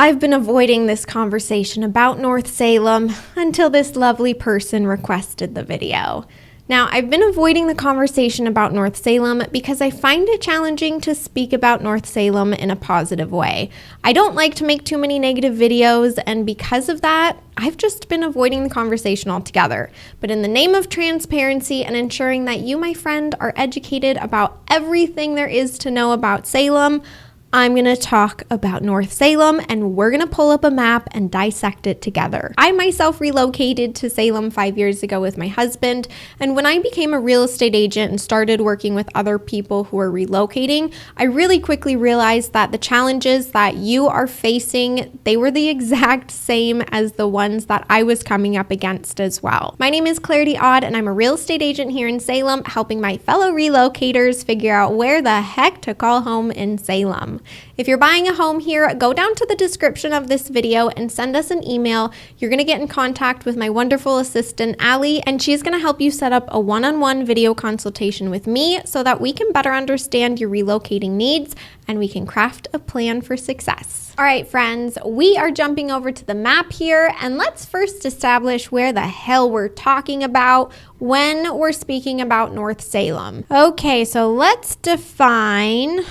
I've been avoiding this conversation about North Salem until this lovely person requested the video. Now, I've been avoiding the conversation about North Salem because I find it challenging to speak about North Salem in a positive way. I don't like to make too many negative videos, and because of that, I've just been avoiding the conversation altogether. But in the name of transparency and ensuring that you, my friend, are educated about everything there is to know about Salem, I'm going to talk about North Salem, and we're going to pull up a map and dissect it together. I myself relocated to Salem 5 years ago with my husband, and when I became a real estate agent and started working with other people who are relocating, I really quickly realized that the challenges that you are facing, they were the exact same as the ones that I was coming up against as well. My name is Clarity Odd, and I'm a real estate agent here in Salem, helping my fellow relocators figure out where the heck to call home in Salem. If you're buying a home here, go down to the description of this video and send us an email. You're going to get in contact with my wonderful assistant, Allie, and she's going to help you set up a one-on-one video consultation with me so that we can better understand your relocating needs and we can craft a plan for success. All right, friends, we are jumping over to the map here, and let's first establish where the hell we're talking about when we're speaking about North Salem. Okay, so let's define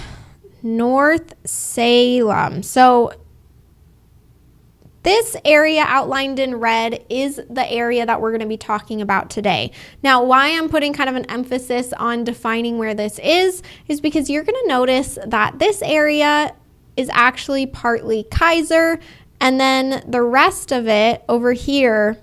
North Salem. So this area outlined in red is the area that we're going to be talking about today. Now, why I'm putting kind of an emphasis on defining where this is because you're going to notice that this area is actually partly Kaiser, and then the rest of it over here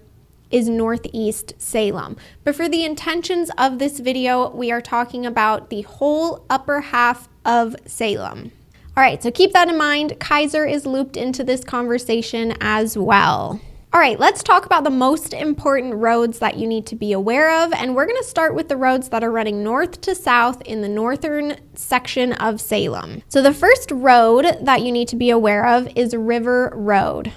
is Northeast Salem. But for the intentions of this video, we are talking about the whole upper half of Salem. All right, so keep that in mind. Kaiser is looped into this conversation as well. All right, let's talk about the most important roads that you need to be aware of, and we're going to start with the roads that are running north to south in the northern section of Salem. So the first road that you need to be aware of is River Road,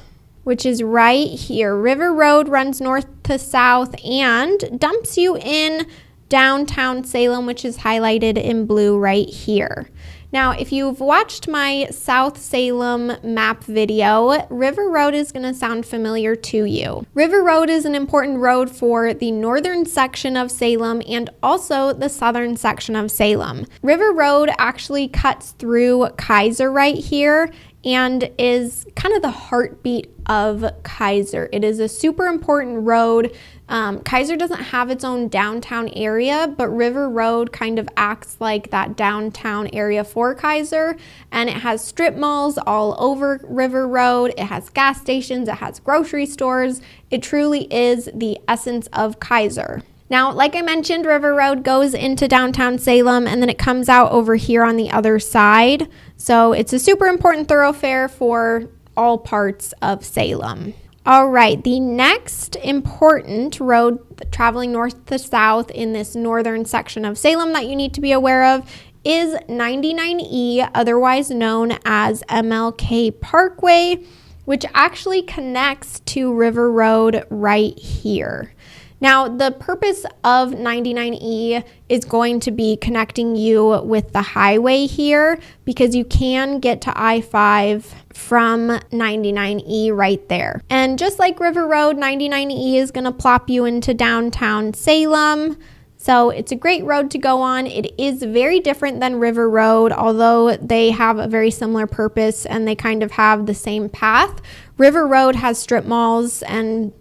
which is right here. River Road runs north to south and dumps you in downtown Salem, which is highlighted in blue right here. Now, if you've watched my South Salem map video, River Road is going to sound familiar to you. River Road is an important road for the northern section of Salem and also the southern section of Salem. River Road actually cuts through Kaiser right here and is kind of the heartbeat of Kaiser. It is a super important road. Kaiser doesn't have its own downtown area, but River Road kind of acts like that downtown area for Kaiser, and it has strip malls all over River Road. It has gas stations, it has grocery stores. It truly is the essence of Kaiser. Now, like I mentioned, River Road goes into downtown Salem and then it comes out over here on the other side. So it's a super important thoroughfare for all parts of Salem. All right, the next important road traveling north to south in this northern section of Salem that you need to be aware of is 99E, otherwise known as MLK Parkway, which actually connects to River Road right here. Now, the purpose of 99E is going to be connecting you with the highway here because you can get to I-5 from 99E right there. And just like River Road, 99E is going to plop you into downtown Salem. So it's a great road to go on. It is very different than River Road, although they have a very similar purpose and they kind of have the same path. River Road has strip malls and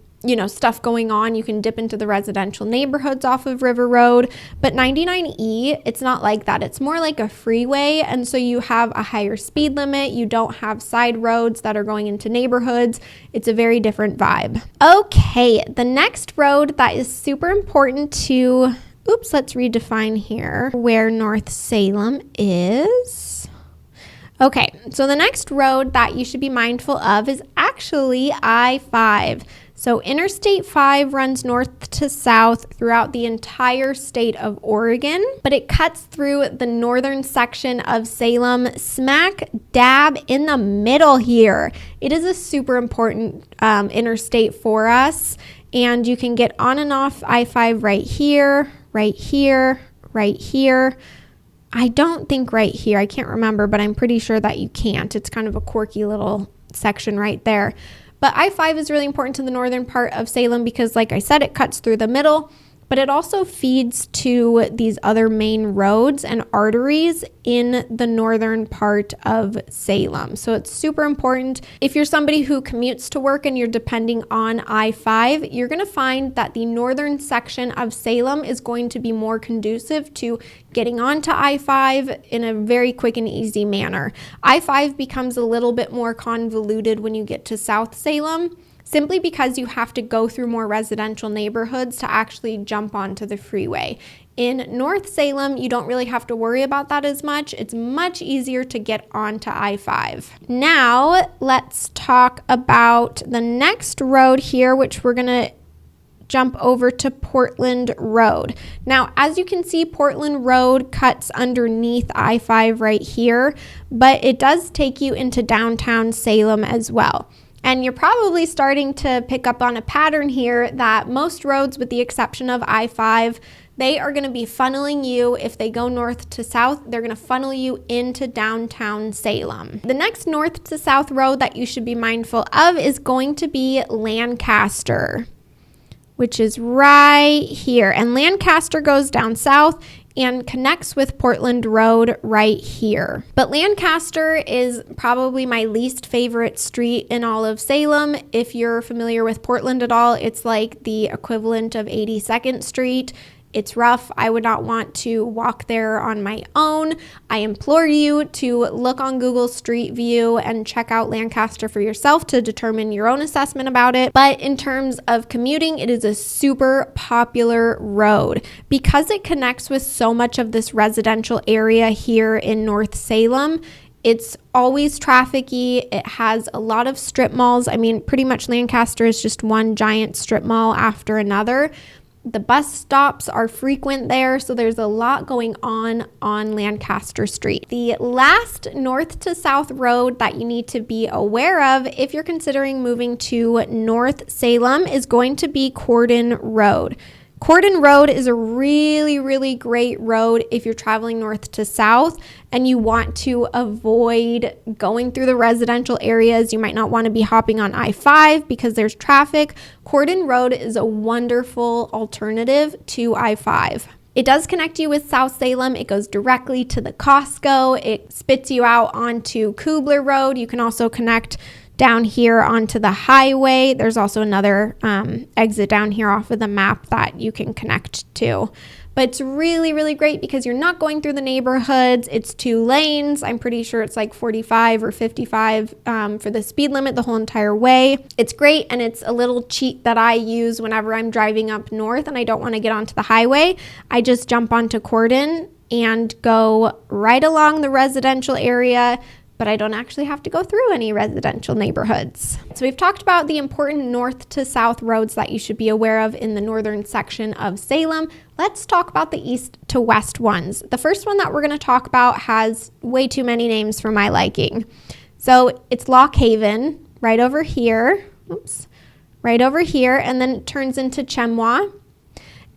stuff going on. You can dip into the residential neighborhoods off of River Road, but 99E, it's not like that. It's more like a freeway, and so you have a higher speed limit. You don't have side roads that are going into neighborhoods. It's a very different vibe. Okay, the next road that is super important to, let's redefine here where North Salem is. Okay, so the next road that you should be mindful of is actually I-5. So Interstate 5 runs north to south throughout the entire state of Oregon, but it cuts through the northern section of Salem, smack dab in the middle here. It is a super important interstate for us, and you can get on and off I-5 right here, right here, right here. I don't think right here. I can't remember, but I'm pretty sure that you can't. It's kind of a quirky little section right there. But I-5 is really important to the northern part of Salem because, like I said, it cuts through the middle, but it also feeds to these other main roads and arteries in the northern part of Salem. So it's super important. If you're somebody who commutes to work and you're depending on I-5, you're going to find that the northern section of Salem is going to be more conducive to getting onto I-5 in a very quick and easy manner. I-5 becomes a little bit more convoluted when you get to South Salem, simply because you have to go through more residential neighborhoods to actually jump onto the freeway. In North Salem, you don't really have to worry about that as much. It's much easier to get onto I-5. Now, let's talk about the next road here, which we're gonna jump over to Portland Road. Now, as you can see, Portland Road cuts underneath I-5 right here, but it does take you into downtown Salem as well. And you're probably starting to pick up on a pattern here that most roads, with the exception of I-5, they are going to be funneling you. If they go north to south, they're going to funnel you into downtown Salem. The next north to south road that you should be mindful of is going to be Lancaster, which is right here. And Lancaster goes down south and connects with Portland Road right here. But Lancaster is probably my least favorite street in all of Salem. If you're familiar with Portland at all, it's like the equivalent of 82nd Street. It's rough. I would not want to walk there on my own. I implore you to look on Google Street View and check out Lancaster for yourself to determine your own assessment about it. But in terms of commuting, it is a super popular road because it connects with so much of this residential area here in North Salem. It's always trafficy. It has a lot of strip malls. I mean, pretty much Lancaster is just one giant strip mall after another. The bus stops are frequent there, so there's a lot going on Lancaster Street. The last north to south road that you need to be aware of if you're considering moving to North Salem is going to be Cordon Road. Cordon Road is a really, really great road if you're traveling north to south and you want to avoid going through the residential areas. You might not want to be hopping on I-5 because there's traffic. Cordon Road is a wonderful alternative to I-5. It does connect you with South Salem. It goes directly to the Costco. It spits you out onto Kubler Road. You can also connect down here onto the highway. There's also another exit down here off of the map that you can connect to. But it's really, really great because you're not going through the neighborhoods. It's 2 lanes. I'm pretty sure it's like 45 or 55 for the speed limit the whole entire way. It's great, and it's a little cheat that I use whenever I'm driving up north and I don't want to get onto the highway. I just jump onto Cordon and go right along the residential area, but I don't actually have to go through any residential neighborhoods. So we've talked about the important north to south roads that you should be aware of in the northern section of Salem. Let's talk about the east to west ones. The first one that we're going to talk about has way too many names for my liking. So it's Lock Haven right over here. Oops. Right over here, and then it turns into Chemois.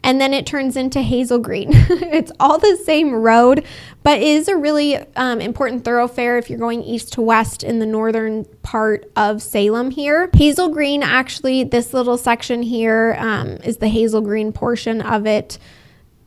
And then it turns into Hazel Green. It's all the same road, but it is a really important thoroughfare if you're going east to west in the northern part of Salem here. Hazel Green, actually, this little section here is the Hazel Green portion of it.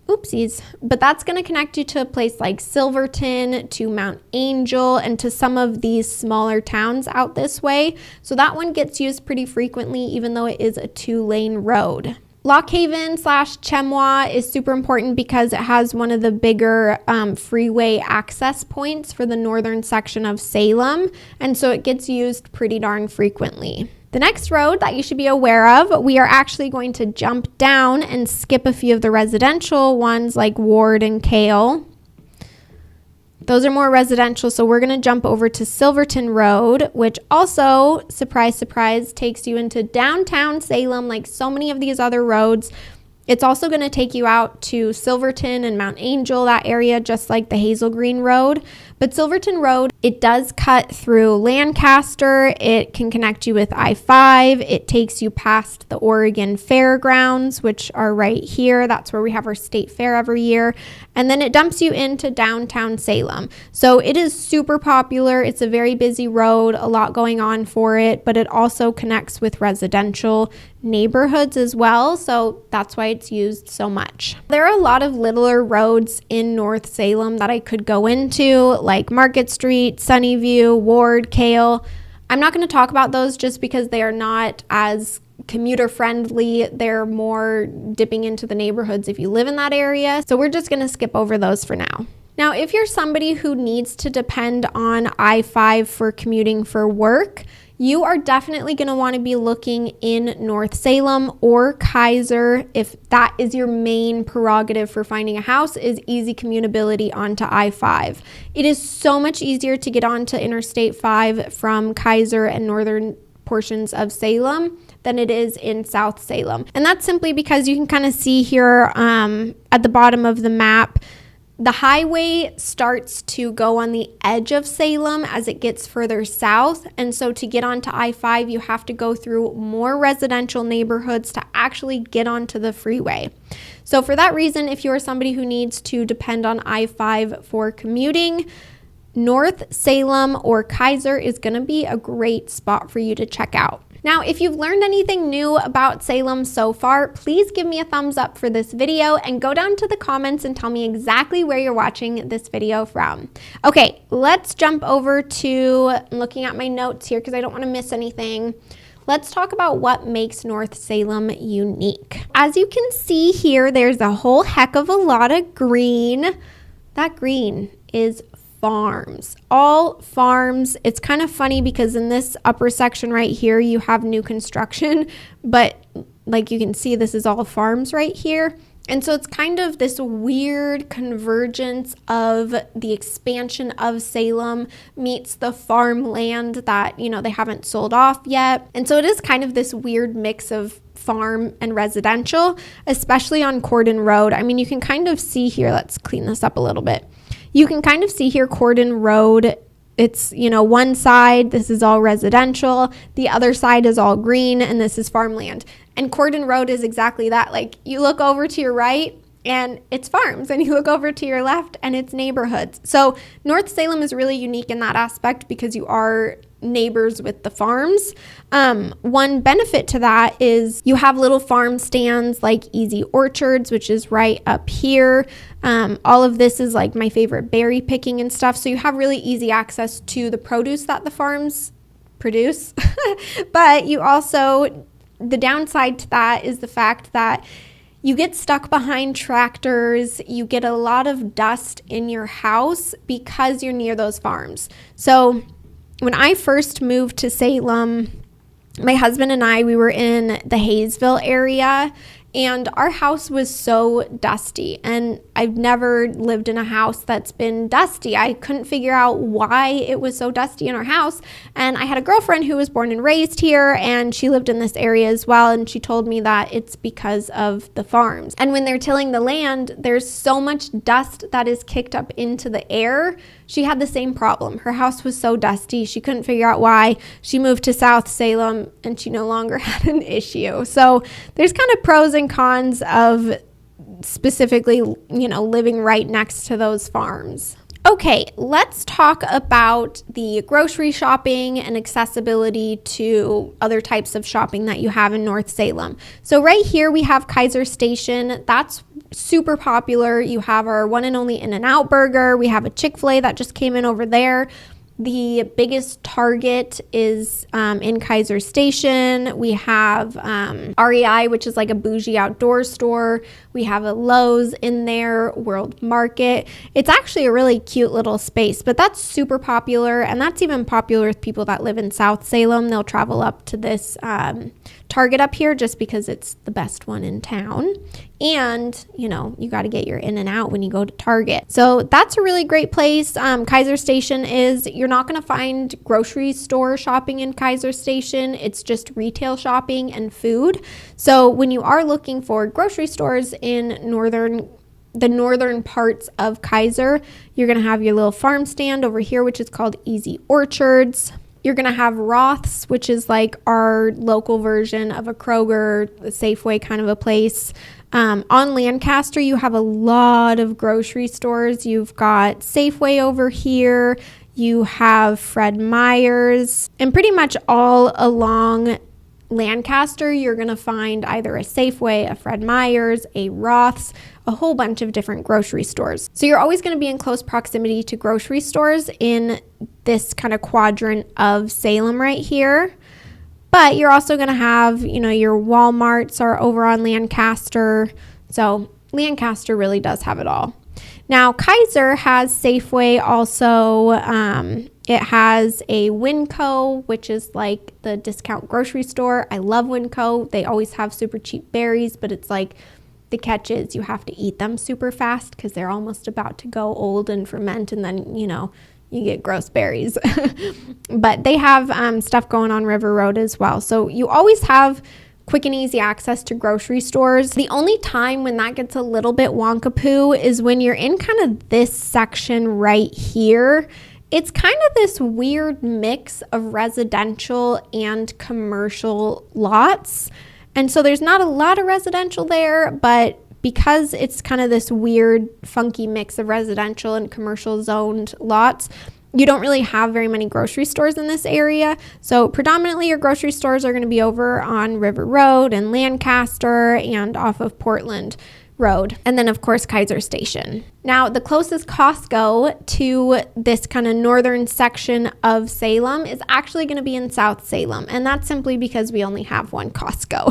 Oopsies. But that's going to connect you to a place like Silverton, to Mount Angel, and to some of these smaller towns out this way. So that one gets used pretty frequently, even though it is a 2-lane road. Lock Haven / Chemois is super important because it has one of the bigger freeway access points for the northern section of Salem, and so it gets used pretty darn frequently. The next road that you should be aware of, we are actually going to jump down and skip a few of the residential ones like Ward and Kale. Those are more residential, so we're going to jump over to Silverton Road, which also, surprise, surprise, takes you into downtown Salem like so many of these other roads. It's also going to take you out to Silverton and Mount Angel, that area, just like the Hazel Green Road. But Silverton Road, it does cut through Lancaster. It can connect you with I-5. It takes you past the Oregon Fairgrounds, which are right here. That's where we have our state fair every year. And then it dumps you into downtown Salem. So it is super popular. It's a very busy road, a lot going on for it, but it also connects with residential neighborhoods as well. So that's why it's used so much. There are a lot of littler roads in North Salem that I could go into, like Market Street, Sunnyview, Ward, Kale. I'm not going to talk about those just because they are not as commuter friendly. They're more dipping into the neighborhoods if you live in that area. So we're just going to skip over those for now. Now, if you're somebody who needs to depend on I-5 for commuting for work, you are definitely going to want to be looking in North Salem or Kaiser if that is your main prerogative for finding a house, is easy commutability onto I-5. It is so much easier to get onto Interstate 5 from Kaiser and northern portions of Salem than it is in South Salem. And that's simply because you can kind of see here at the bottom of the map, the highway starts to go on the edge of Salem as it gets further south. And so to get onto I-5, you have to go through more residential neighborhoods to actually get onto the freeway. So for that reason, if you are somebody who needs to depend on I-5 for commuting, North Salem or Kaiser is going to be a great spot for you to check out. Now, if you've learned anything new about Salem so far, please give me a thumbs up for this video and go down to the comments and tell me exactly where you're watching this video from. Okay, let's jump over to looking at my notes here because I don't want to miss anything. Let's talk about what makes North Salem unique. As you can see here, there's a whole heck of a lot of green. That green is farms, all farms. It's kind of funny because in this upper section right here, you have new construction, but like you can see, this is all farms right here. And so it's kind of this weird convergence of the expansion of Salem meets the farmland that, you know, they haven't sold off yet. And so it is kind of this weird mix of farm and residential, especially on Cordon Road. I mean, you can kind of see here, let's clean this up a little bit. You can kind of see here Cordon Road, it's, you know, one side, this is all residential, the other side is all green, and this is farmland. And Cordon Road is exactly that. Like, you look over to your right, and it's farms, and you look over to your left, and it's neighborhoods. So North Salem is really unique in that aspect because you are neighbors with the farms. One benefit to that is you have little farm stands like Easy Orchards, which is right up here. All of this is like my favorite berry picking and stuff. So you have really easy access to the produce that the farms produce. But you also, the downside to that is the fact that you get stuck behind tractors, you get a lot of dust in your house because you're near those farms. So when I first moved to Salem, my husband and I, we were in the Hayesville area, and our house was so dusty, and I've never lived in a house that's been dusty. I couldn't figure out why it was so dusty in our house, and I had a girlfriend who was born and raised here, and she lived in this area as well, and she told me that it's because of the farms. And when they're tilling the land, there's so much dust that is kicked up into the air. She had the same problem. Her house was so dusty, she couldn't figure out why. She moved to South Salem, and she no longer had an issue. So there's kind of pros and cons of specifically, you know, living right next to those farms. Okay, let's talk about the grocery shopping and accessibility to other types of shopping that you have in North Salem. So right here we have Kaiser Station. That's super popular. You have our one and only In-N-Out burger. We have a Chick-fil-A that just came in over there. The biggest Target is in Kaiser Station. We have REI, which is like a bougie outdoor store. We have a Lowe's in there, World Market. It's actually a really cute little space, but that's super popular, and that's even popular with people that live in South Salem. They'll travel up to this Target up here just because it's the best one in town. And, you know, you got to get your in and out when you go to Target. So that's a really great place. Kaiser Station is, you're not going to find grocery store shopping in Kaiser Station. It's just retail shopping and food. So when you are looking for grocery stores in the northern parts of Kaiser, you're going to have your little farm stand over here, which is called Easy Orchards. You're going to have Roth's, which is like our local version of a Kroger, a Safeway kind of a place. On Lancaster, you have a lot of grocery stores. You've got Safeway over here. You have Fred Meyer's. And pretty much all along Lancaster, you're going to find either a Safeway, a Fred Meyer's, a Roth's, a whole bunch of different grocery stores. So you're always going to be in close proximity to grocery stores in this kind of quadrant of Salem right here. But you're also going to have, you know, your Walmarts are over on Lancaster. So Lancaster really does have it all. Now, Kaiser has Safeway also. It has a Winco, which is like the discount grocery store. I love Winco. They always have super cheap berries, but it's like the catch is you have to eat them super fast because they're almost about to go old and ferment, and then, you know, you get gross berries. But they have stuff going on River Road as well. So you always have quick and easy access to grocery stores. The only time when that gets a little bit wonka-poo is when you're in kind of this section right here. It's kind of this weird mix of residential and commercial lots. And so there's not a lot of residential there, but because it's kind of this weird, funky mix of residential and commercial zoned lots, you don't really have very many grocery stores in this area. So predominantly your grocery stores are going to be over on River Road and Lancaster and off of Portland Road. And then, of course, Kaiser Station. Now, the closest Costco to this kind of northern section of Salem is actually going to be in South Salem. And that's simply because we only have one Costco.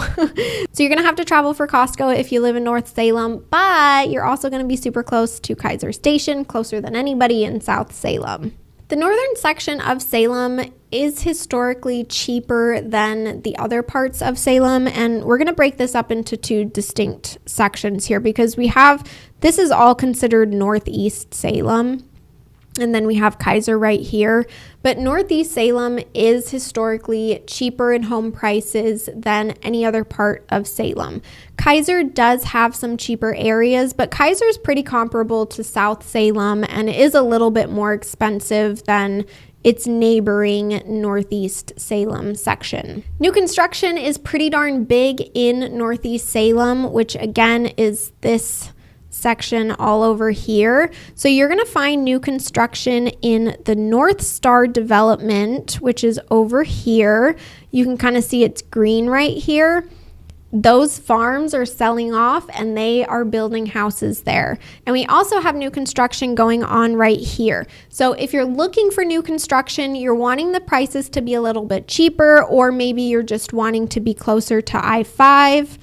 So you're going to have to travel for Costco if you live in North Salem, but you're also going to be super close to Kaiser Station, closer than anybody in South Salem. The northern section of Salem is historically cheaper than the other parts of Salem, and we're going to break this up into two distinct sections here because this is all considered Northeast Salem, and then we have Kaiser right here. But Northeast Salem is historically cheaper in home prices than any other part of Salem. Kaiser does have some cheaper areas, but Kaiser is pretty comparable to South Salem and is a little bit more expensive than its neighboring Northeast Salem section. New construction is pretty darn big in Northeast Salem, which again is this section all over here. So you're going to find new construction in the North Star development, which is over here. You can kind of see it's green right here. Those farms are selling off and they are building houses there. And we also have new construction going on right here. So if you're looking for new construction, you're wanting the prices to be a little bit cheaper, or maybe you're just wanting to be closer to I-5,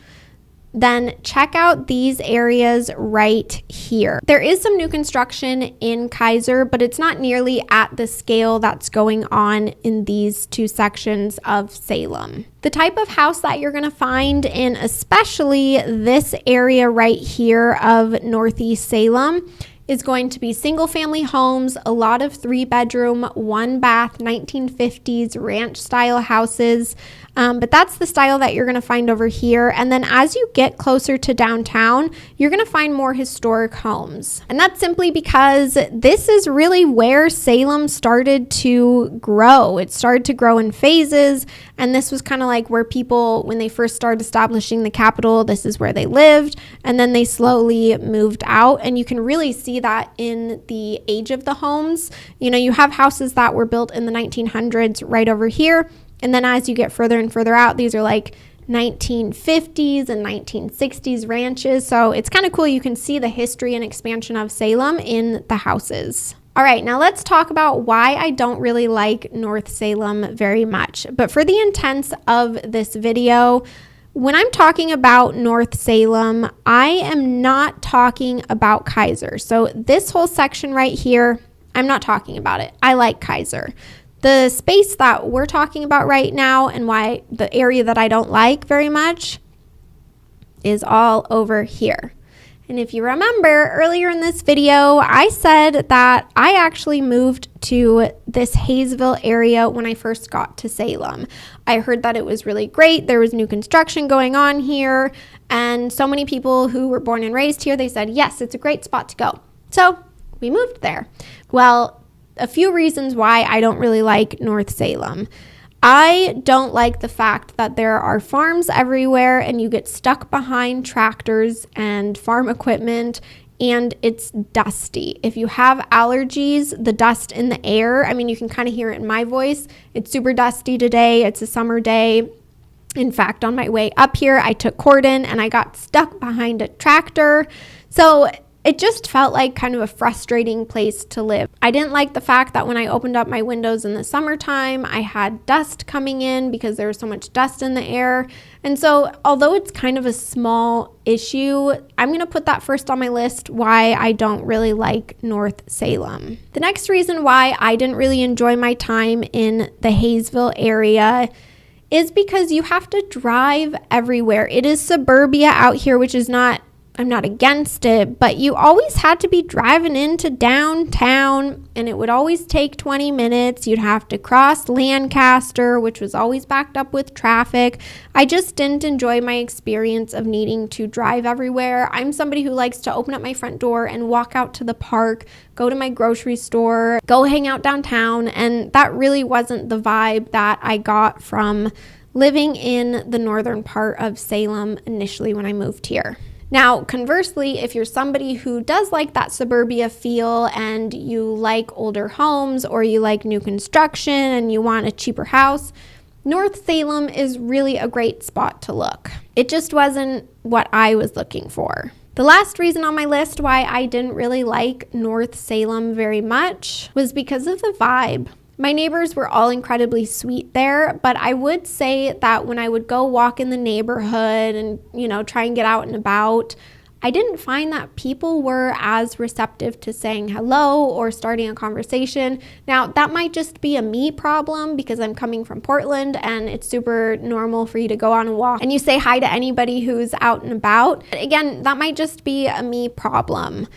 then check out these areas right here. There is some new construction in Kaiser, but it's not nearly at the scale that's going on in these two sections of Salem. The type of house that you're going to find in especially this area right here of Northeast Salem is going to be single family homes, a lot of 3-bedroom, 1-bath, 1950s ranch style houses. But that's the style that you're going to find over here. And then as you get closer to downtown, you're going to find more historic homes. And that's simply because this is really where Salem started to grow. It started to grow in phases. And this was kind of like where people, when they first started establishing the capital, this is where they lived. And then they slowly moved out. And you can really see that in the age of the homes. You know, you have houses that were built in the 1900s right over here. And then as you get further and further out, these are like 1950s and 1960s ranches. So it's kind of cool. You can see the history and expansion of Salem in the houses. All right, now let's talk about why I don't really like North Salem very much. But for the intents of this video, when I'm talking about North Salem, I am not talking about Kaiser. So this whole section right here, I'm not talking about it. I like Kaiser. The space that we're talking about right now and why the area that I don't like very much is all over here. And if you remember earlier in this video, I said that I actually moved to this Hayesville area when I first got to Salem. I heard that it was really great. There was new construction going on here. And so many people who were born and raised here, they said, yes, it's a great spot to go. So we moved there. Well, a few reasons why I don't really like North Salem. I don't like the fact that there are farms everywhere and you get stuck behind tractors and farm equipment, and it's dusty. If you have allergies, the dust in the air, I mean, you can kind of hear it in my voice. It's super dusty today. It's a summer day. In fact, on my way up here, I took cordon and I got stuck behind a tractor. So it just felt like kind of a frustrating place to live. I didn't like the fact that when I opened up my windows in the summertime, I had dust coming in because there was so much dust in the air. And so although it's kind of a small issue, I'm going to put that first on my list why I don't really like North Salem. The next reason why I didn't really enjoy my time in the Hayesville area is because you have to drive everywhere. It is suburbia out here, which is not, I'm not against it, but you always had to be driving into downtown and it would always take 20 minutes. You'd have to cross Lancaster, which was always backed up with traffic. I just didn't enjoy my experience of needing to drive everywhere. I'm somebody who likes to open up my front door and walk out to the park, go to my grocery store, go hang out downtown, and that really wasn't the vibe that I got from living in the northern part of Salem initially when I moved here. Now, conversely, if you're somebody who does like that suburbia feel and you like older homes or you like new construction and you want a cheaper house, North Salem is really a great spot to look. It just wasn't what I was looking for. The last reason on my list why I didn't really like North Salem very much was because of the vibe. My neighbors were all incredibly sweet there, but I would say that when I would go walk in the neighborhood and, try and get out and about, I didn't find that people were as receptive to saying hello or starting a conversation. Now, that might just be a me problem because I'm coming from Portland and it's super normal for you to go on a walk and you say hi to anybody who's out and about. But again, that might just be a me problem.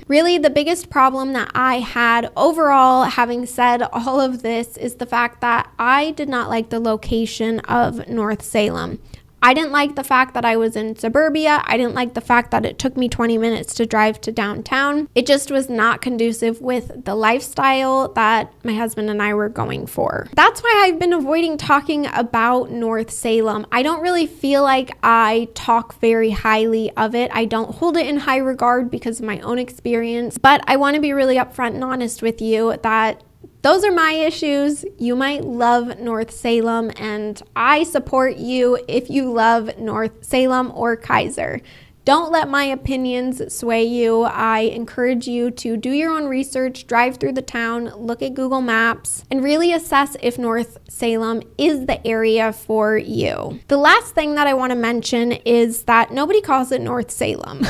Really, the biggest problem that I had overall, having said all of this, is the fact that I did not like the location of North Salem. I didn't like the fact that I was in suburbia. I didn't like the fact that it took me 20 minutes to drive to downtown. It just was not conducive with the lifestyle that my husband and I were going for. That's why I've been avoiding talking about North Salem. I don't really feel like I talk very highly of it. I don't hold it in high regard because of my own experience, but I want to be really upfront and honest with you that those are my issues. You might love North Salem, and I support you if you love North Salem or Kaiser. Don't let my opinions sway you. I encourage you to do your own research, drive through the town, look at Google Maps, and really assess if North Salem is the area for you. The last thing that I want to mention is that nobody calls it North Salem.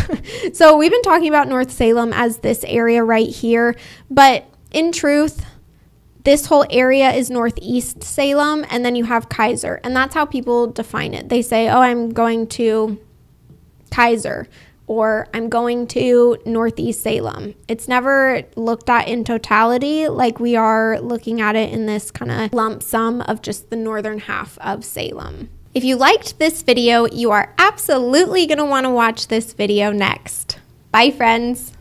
So we've been talking about North Salem as this area right here, but in truth, this whole area is Northeast Salem, and then you have Kaiser, and that's how people define it. They say, oh, I'm going to Kaiser, or I'm going to Northeast Salem. It's never looked at in totality like we are looking at it in this kind of lump sum of just the northern half of Salem. If you liked this video, you are absolutely going to want to watch this video next. Bye, friends.